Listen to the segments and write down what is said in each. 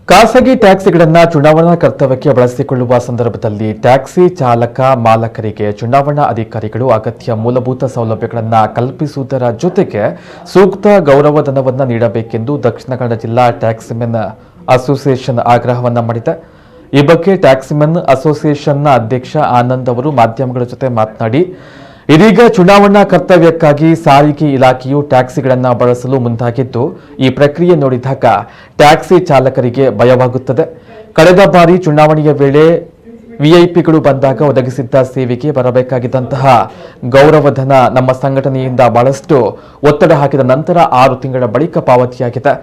ಖಾಸಗಿ ಟ್ಯಾಕ್ಸಿಗಳನ್ನು ಚುನಾವಣಾ ಕರ್ತವ್ಯಕ್ಕೆ ಬಳಸಿಕೊಳ್ಳುವ ಸಂದರ್ಭದಲ್ಲಿ ಟ್ಯಾಕ್ಸಿ ಚಾಲಕ ಮಾಲಕರಿಗೆ ಚುನಾವಣಾ ಅಧಿಕಾರಿಗಳು ಅಗತ್ಯ ಮೂಲಭೂತ ಸೌಲಭ್ಯಗಳನ್ನು ಕಲ್ಪಿಸುವುದರ ಜೊತೆಗೆ ಸೂಕ್ತ ಗೌರವಧನವನ್ನು ನೀಡಬೇಕೆಂದು ದಕ್ಷಿಣ ಕನ್ನಡ ಜಿಲ್ಲಾ ಟ್ಯಾಕ್ಸಿಮೆನ್ ಅಸೋಸಿಯೇಷನ್ ಆಗ್ರಹವನ್ನು ಮಾಡಿದೆ. ಈ ಬಗ್ಗೆ ಟ್ಯಾಕ್ಸಿಮೆನ್ ಅಸೋಸಿಯೇಷನ್ನ ಅಧ್ಯಕ್ಷ ಆನಂದ್ ಅವರು ಮಾಧ್ಯಮಗಳ ಜೊತೆ ಮಾತನಾಡಿ, ಇದೀಗ ಚುನಾವಣಾ ಕರ್ತವ್ಯಕ್ಕಾಗಿ ಸಾರಿಗೆ ಇಲಾಖೆಯು ಟ್ಯಾಕ್ಸಿಗಳನ್ನು ಬಳಸಲು ಮುಂದಾಗಿದ್ದು, ಈ ಪ್ರಕ್ರಿಯೆ ನೋಡಿದಾಗ ಟ್ಯಾಕ್ಸಿ ಚಾಲಕರಿಗೆ ಭಯವಾಗುತ್ತದೆ. ಕಳೆದ ಬಾರಿ ಚುನಾವಣೆಯ ವೇಳೆ ವಿಐಪಿಗಳು ಬಂದಾಗ ಒದಗಿಸಿದ್ದ ಸೇವೆಗೆ ಬರಬೇಕಾಗಿದ್ದಂತಹ ಗೌರವಧನ ನಮ್ಮ ಸಂಘಟನೆಯಿಂದ ಬಹಳಷ್ಟು ಒತ್ತಡ ಹಾಕಿದ ನಂತರ 6 ತಿಂಗಳ ಬಳಿಕ ಪಾವತಿಯಾಗಿದೆ.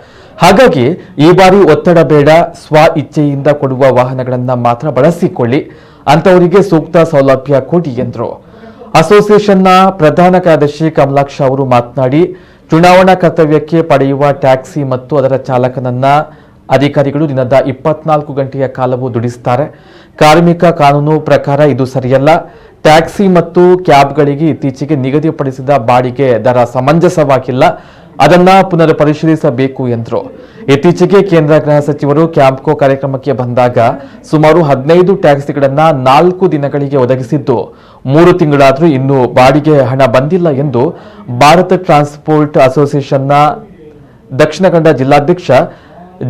ಹಾಗಾಗಿ ಈ ಬಾರಿ ಒತ್ತಡ ಬೇಡ, ಸ್ವ ಇಚ್ಛೆಯಿಂದ ಕೊಡುವ ವಾಹನಗಳನ್ನು ಮಾತ್ರ ಬಳಸಿಕೊಳ್ಳಿ, ಅಂತವರಿಗೆ ಸೂಕ್ತ ಸೌಲಭ್ಯ ಕೊಡಿ ಎಂದರು. ಅಸೋಸಿಯೇಷನ್ನ ಪ್ರಧಾನ ಕಾರ್ಯದರ್ಶಿ ಕಮಲಾಕ್ಷ ಅವರು ಮಾತನಾಡಿ, ಚುನಾವಣಾ ಕರ್ತವ್ಯಕ್ಕೆ ಪಡೆಯುವ ಟ್ಯಾಕ್ಸಿ ಮತ್ತು ಅದರ ಚಾಲಕನನ್ನ ಅಧಿಕಾರಿಗಳು ದಿನದ 24 ಗಂಟೆಯ ಕಾಲವೂ ದುಡಿಸುತ್ತಾರೆ. ಕಾರ್ಮಿಕ ಕಾನೂನು ಪ್ರಕಾರ ಇದು ಸರಿಯಲ್ಲ. ಟ್ಯಾಕ್ಸಿ ಮತ್ತು ಕ್ಯಾಬ್ಗಳಿಗೆ ಇತ್ತೀಚೆಗೆ ನಿಗದಿಪಡಿಸಿದ ಬಾಡಿಗೆ ದರ ಸಮಂಜಸವಾಗಿಲ್ಲ, ಅದನ್ನ ಪುನರ್ ಪರಿಶೀಲಿಸಬೇಕು ಎಂದರು. ಇತ್ತೀಚೆಗೆ ಕೇಂದ್ರ ಗೃಹ ಸಚಿವರು ಕ್ಯಾಂಪ್ಕೋ ಕಾರ್ಯಕ್ರಮಕ್ಕೆ ಬಂದಾಗ ಸುಮಾರು 15 ಟ್ಯಾಕ್ಸಿಗಳನ್ನ 4 ದಿನಗಳಿಗೆ ಒದಗಿಸಿದ್ದು, 3 ತಿಂಗಳಾದರೂ ಇನ್ನೂ ಬಾಡಿಗೆ ಹಣ ಬಂದಿಲ್ಲ ಎಂದು ಭಾರತ ಟ್ರಾನ್ಸ್ಪೋರ್ಟ್ ಅಸೋಸಿಯೇಷನ್ನ ದಕ್ಷಿಣ ಕನ್ನಡ ಜಿಲ್ಲಾಧ್ಯಕ್ಷ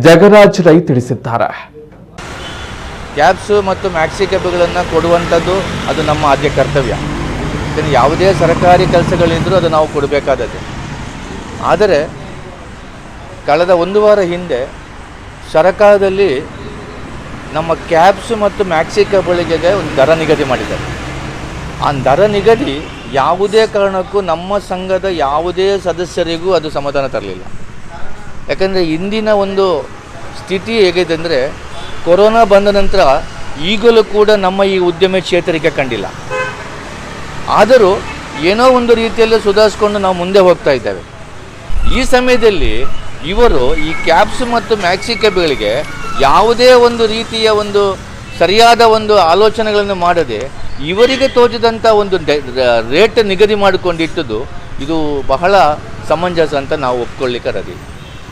ಜಗರಾಜ್ ರೈ ತಿಳಿಸಿದ್ದಾರೆ. ಕ್ಯಾಬ್ಸು ಮತ್ತು ಮ್ಯಾಕ್ಸಿ ಕ್ಯಾಬ್ಗಳನ್ನು ಕೊಡುವಂಥದ್ದು ಅದು ನಮ್ಮ ಆದ್ಯ ಕರ್ತವ್ಯ. ಯಾವುದೇ ಸರ್ಕಾರಿ ಕೆಲಸಗಳಿದ್ದರೂ ಅದು ನಾವು ಕೊಡಬೇಕಾದದ್ದು. ಆದರೆ ಕಳೆದ 1 ವಾರ ಹಿಂದೆ ಸರ್ಕಾರದಲ್ಲಿ ನಮ್ಮ ಕ್ಯಾಬ್ಸು ಮತ್ತು ಮ್ಯಾಕ್ಸಿ ಕ್ಯಾಬ್ಗಳಿಗೆ ಒಂದು ದರ ನಿಗದಿ ಮಾಡಿದ್ದಾರೆ. ಆ ದರ ನಿಗದಿ ಯಾವುದೇ ಕಾರಣಕ್ಕೂ ನಮ್ಮ ಸಂಘದ ಯಾವುದೇ ಸದಸ್ಯರಿಗೂ ಅದು ಸಮಾಧಾನ ತರಲಿಲ್ಲ. ಯಾಕಂದರೆ ಇಂದಿನ ಒಂದು ಸ್ಥಿತಿ ಹೇಗಿದೆ ಅಂದರೆ, ಕೊರೋನಾ ಬಂದ ನಂತರ ಈಗಲೂ ಕೂಡ ನಮ್ಮ ಈ ಉದ್ಯಮ ಚೇತರಿಕೆ ಕಂಡಿಲ್ಲ. ಆದರೂ ಏನೋ ಒಂದು ರೀತಿಯಲ್ಲಿ ಸುಧಾರಿಸ್ಕೊಂಡು ನಾವು ಮುಂದೆ ಹೋಗ್ತಾ ಇದ್ದೇವೆ. ಈ ಸಮಯದಲ್ಲಿ ಇವರು ಈ ಕ್ಯಾಬ್ಸ್ ಮತ್ತು ಮ್ಯಾಕ್ಸಿ ಕ್ಯಾಬ್ಗಳಿಗೆ ಯಾವುದೇ ಒಂದು ರೀತಿಯ ಒಂದು ಸರಿಯಾದ ಒಂದು ಆಲೋಚನೆಗಳನ್ನು ಮಾಡದೆ ಇವರಿಗೆ ತೋಚಿದಂಥ ಒಂದು ರೇಟ್ ನಿಗದಿ ಮಾಡಿಕೊಂಡಿಟ್ಟದ್ದು ಇದು ಬಹಳ ಸಮಂಜಸ ಅಂತ ನಾವು ಒಪ್ಕೊಳ್ಳಿಕ್ಕೆ ರದಿ.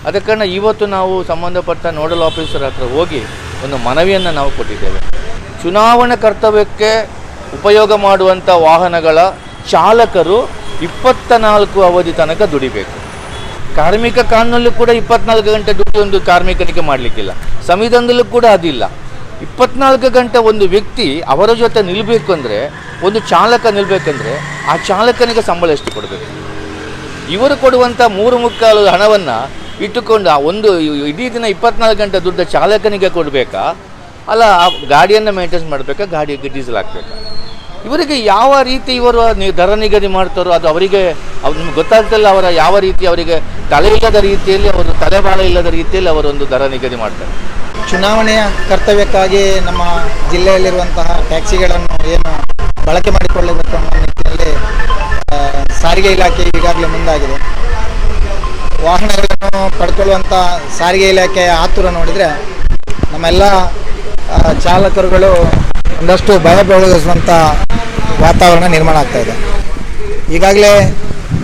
ಅದ ಕಾರಣ ಇವತ್ತು ನಾವು ಸಂಬಂಧಪಟ್ಟ ನೋಡಲ್ ಆಫೀಸರ್ ಹತ್ರ ಹೋಗಿ ಒಂದು ಮನವಿಯನ್ನು ನಾವು ಕೊಟ್ಟಿದ್ದೇವೆ. ಚುನಾವಣಾ ಕರ್ತವ್ಯಕ್ಕೆ ಉಪಯೋಗ ಮಾಡುವಂಥ ವಾಹನಗಳ ಚಾಲಕರು 24 ಅವಧಿ ತನಕ ದುಡಿಬೇಕು. ಕಾರ್ಮಿಕ ಕಾನೂನಲ್ಲೂ ಕೂಡ 24 ಗಂಟೆ ಡ್ಯೂಟಿ ಒಂದು ಕಾರ್ಮಿಕನಿಗೆ ಮಾಡಲಿಕ್ಕಿಲ್ಲ, ಸಂವಿಧಾನದಲ್ಲೂ ಕೂಡ ಅದಿಲ್ಲ. 24 ಗಂಟೆ ಒಂದು ವ್ಯಕ್ತಿ ಅವರ ಜೊತೆ ನಿಲ್ಲಬೇಕು ಅಂದರೆ, ಒಂದು ಚಾಲಕ ನಿಲ್ಲಬೇಕಂದ್ರೆ ಆ ಚಾಲಕನಿಗೆ ಸಂಬಳ ಎಷ್ಟು ಕೊಡಬೇಕು? ಇವರು ಕೊಡುವಂಥ 3/4 ಹಣವನ್ನು ಇಟ್ಟುಕೊಂಡು ಒಂದು ಇಡೀ ದಿನ 24 ಗಂಟೆ ದುಡ್ಡ ಚಾಲಕನಿಗೆ ಕೊಡಬೇಕಾ, ಅಲ್ಲ ಆ ಗಾಡಿಯನ್ನು ಮೇಂಟೈನ್ಸ್ ಮಾಡಬೇಕಾ, ಗಾಡಿಗೆ ಡೀಸೆಲ್ ಹಾಕಬೇಕಾ? ಇವರಿಗೆ ಯಾವ ರೀತಿ ಇವರು ದರ ನಿಗದಿ ಮಾಡ್ತಾರೋ ಅದು ಅವರಿಗೆ ನಿಮ್ಗೆ ಗೊತ್ತಾಗ್ತಿಲ್ಲ. ಅವರ ಯಾವ ರೀತಿ ಅವರಿಗೆ ತಲೆ ಇಲ್ಲದ ರೀತಿಯಲ್ಲಿ, ಅವರು ತಲೆಬಾಳ ಇಲ್ಲದ ರೀತಿಯಲ್ಲಿ ಅವರೊಂದು ದರ ನಿಗದಿ ಮಾಡ್ತಾರೆ. ಚುನಾವಣೆಯ ಕರ್ತವ್ಯಕ್ಕಾಗಿ ನಮ್ಮ ಜಿಲ್ಲೆಯಲ್ಲಿರುವಂತಹ ಟ್ಯಾಕ್ಸಿಗಳನ್ನು ಏನು ಬಳಕೆ ಮಾಡಿಕೊಳ್ಳಬೇಕು ಅನ್ನೋ ನಿಟ್ಟಿನಲ್ಲಿ ಸಾರಿಗೆ ಇಲಾಖೆ ಈಗಾಗಲೇ ಮುಂದಾಗಿದೆ. ವಾಹನಗಳನ್ನು ಪಡ್ಕೊಳ್ಳುವಂಥ ಸಾರಿಗೆ ಇಲಾಖೆಯ ಆತುರ ನೋಡಿದರೆ ನಮ್ಮೆಲ್ಲ ಚಾಲಕರುಗಳು ಒಂದಷ್ಟು ಭಯ ಬೆಳಗಿಸುವಂಥ ವಾತಾವರಣ ನಿರ್ಮಾಣ ಆಗ್ತಾಯಿದೆ. ಈಗಾಗಲೇ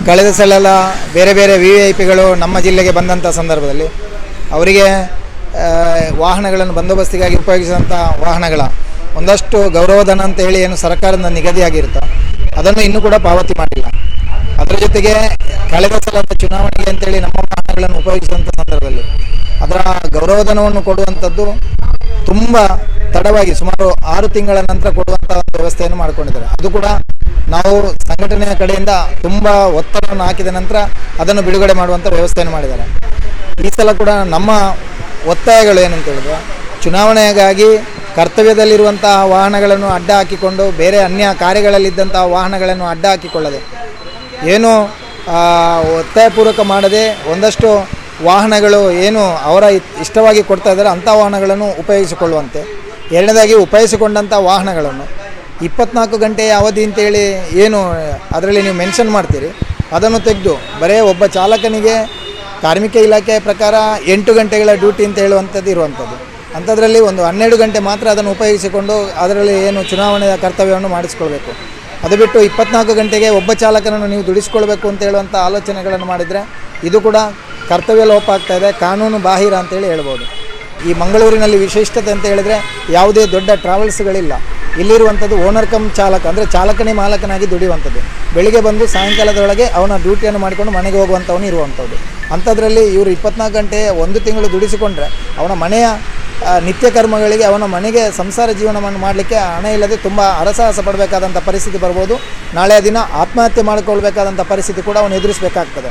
ಕಳೆದ ಸಲ ಬೇರೆ ಬೇರೆ ವಿಐಪಿಗಳು ನಮ್ಮ ಜಿಲ್ಲೆಗೆ ಬಂದಂಥ ಸಂದರ್ಭದಲ್ಲಿ ಅವರಿಗೆ ವಾಹನಗಳನ್ನು ಬಂದೋಬಸ್ತಿಗಾಗಿ ಉಪಯೋಗಿಸಿದಂಥ ವಾಹನಗಳ ಒಂದಷ್ಟು ಗೌರವಧನ ಅಂತ ಹೇಳಿ ಏನು ಸರ್ಕಾರದ ನಿಗದಿಯಾಗಿರುತ್ತೆ, ಅದನ್ನು ಇನ್ನೂ ಕೂಡ ಪಾವತಿ ಮಾಡಿಲ್ಲ. ಅದರ ಜೊತೆಗೆ ಕಳೆದ ಸಲದ ಚುನಾವಣೆಗೆ ಅಂತೇಳಿ ನಮ್ಮ ವಾಹನಗಳನ್ನು ಉಪಯೋಗಿಸುವಂಥ ಸಂದರ್ಭದಲ್ಲಿ ಅದರ ಗೌರವಧನವನ್ನು ಕೊಡುವಂಥದ್ದು ತುಂಬ ತಡವಾಗಿ ಸುಮಾರು 6 ತಿಂಗಳ ನಂತರ ಕೊಡುವಂಥ ಒಂದು ವ್ಯವಸ್ಥೆಯನ್ನು ಮಾಡಿಕೊಂಡಿದ್ದಾರೆ. ಅದು ಕೂಡ ನಾವು ಸಂಘಟನೆಯ ಕಡೆಯಿಂದ ತುಂಬ ಒತ್ತಡವನ್ನು ಹಾಕಿದ ನಂತರ ಅದನ್ನು ಬಿಡುಗಡೆ ಮಾಡುವಂಥ ವ್ಯವಸ್ಥೆಯನ್ನು ಮಾಡಿದ್ದಾರೆ. ಈ ಸಲ ಕೂಡ ನಮ್ಮ ಒತ್ತಾಯಗಳು ಏನಂತ ಹೇಳಿದ್ರೆ, ಚುನಾವಣೆಗಾಗಿ ಕರ್ತವ್ಯದಲ್ಲಿರುವಂತಹ ವಾಹನಗಳನ್ನು ಅಡ್ಡ ಹಾಕಿಕೊಂಡು ಬೇರೆ ಅನ್ಯ ಕಾರ್ಯಗಳಲ್ಲಿದ್ದಂತಹ ವಾಹನಗಳನ್ನು ಅಡ್ಡ ಹಾಕಿಕೊಳ್ಳದೆ, ಏನು ಒತ್ತಾಯಪೂರ್ವಕ ಮಾಡದೆ ಒಂದಷ್ಟು ವಾಹನಗಳು ಏನು ಅವರ ಇಷ್ಟವಾಗಿ ಕೊಡ್ತಾ ಇದ್ದಾರೆ ಅಂಥ ವಾಹನಗಳನ್ನು ಉಪಯೋಗಿಸಿಕೊಳ್ಳುವಂತೆ. ಎರಡನೇದಾಗಿ ಉಪಯೋಗಿಸಿಕೊಂಡಂಥ ವಾಹನಗಳನ್ನು 24 ಗಂಟೆಯ ಅವಧಿ ಅಂತೇಳಿ ಏನು ಅದರಲ್ಲಿ ನೀವು ಮೆನ್ಷನ್ ಮಾಡ್ತೀರಿ, ಅದನ್ನು ತೆಗೆದು ಬರೀ ಒಬ್ಬ ಚಾಲಕನಿಗೆ ಕಾರ್ಮಿಕ ಇಲಾಖೆಯ ಪ್ರಕಾರ 8 ಗಂಟೆಗಳ ಡ್ಯೂಟಿ ಅಂತ ಹೇಳುವಂಥದ್ದು ಇರುವಂಥದ್ದು. ಅಂಥದ್ರಲ್ಲಿ ಒಂದು 12 ಗಂಟೆ ಮಾತ್ರ ಅದನ್ನು ಉಪಯೋಗಿಸಿಕೊಂಡು ಅದರಲ್ಲಿ ಏನು ಚುನಾವಣೆಯ ಕರ್ತವ್ಯವನ್ನು ಮಾಡಿಸ್ಕೊಳ್ಬೇಕು. ಅದು ಬಿಟ್ಟು 24 ಗಂಟೆಗೆ ಒಬ್ಬ ಚಾಲಕನನ್ನು ನೀವು ದುಡಿಸ್ಕೊಳ್ಬೇಕು ಅಂತ ಹೇಳುವಂಥ ಆಲೋಚನೆಗಳನ್ನು ಮಾಡಿದರೆ ಇದು ಕೂಡ ಕರ್ತವ್ಯ ಲೋಪ ಆಗ್ತಾಯಿದೆ, ಕಾನೂನು ಬಾಹಿರ ಅಂತೇಳಿ ಹೇಳ್ಬೋದು. ಈ ಮಂಗಳೂರಿನಲ್ಲಿ ವಿಶಿಷ್ಟತೆ ಅಂತ ಹೇಳಿದರೆ ಯಾವುದೇ ದೊಡ್ಡ ಟ್ರಾವೆಲ್ಸ್ಗಳಿಲ್ಲ. ಇಲ್ಲಿರುವಂಥದ್ದು ಓನರ್ ಕಮ್ ಚಾಲಕ, ಅಂದರೆ ಚಾಲಕನೇ ಮಾಲಕನಾಗಿ ದುಡಿಯುವಂಥದ್ದು. ಬೆಳಿಗ್ಗೆ ಬಂದು ಸಾಯಂಕಾಲದೊಳಗೆ ಅವನ ಡ್ಯೂಟಿಯನ್ನು ಮಾಡಿಕೊಂಡು ಮನೆಗೆ ಹೋಗುವಂಥವನು ಇರುವಂಥದ್ದು. ಅಂಥದ್ರಲ್ಲಿ ಇವರು 24 ಗಂಟೆ 1 ತಿಂಗಳು ದುಡಿಸಿಕೊಂಡ್ರೆ ಅವನ ಮನೆಯ ನಿತ್ಯ ಕರ್ಮಗಳಿಗೆ, ಅವನ ಮನೆಗೆ ಸಂಸಾರ ಜೀವನವನ್ನು ಮಾಡಲಿಕ್ಕೆ ಹಣ ಇಲ್ಲದೆ ತುಂಬ ಹರಸಾಹಸ ಪಡಬೇಕಾದಂಥ ಪರಿಸ್ಥಿತಿ ಬರ್ಬೋದು. ನಾಳೆಯ ದಿನ ಆತ್ಮಹತ್ಯೆ ಮಾಡಿಕೊಳ್ಬೇಕಾದಂಥ ಪರಿಸ್ಥಿತಿ ಕೂಡ ಅವನು ಎದುರಿಸಬೇಕಾಗ್ತದೆ.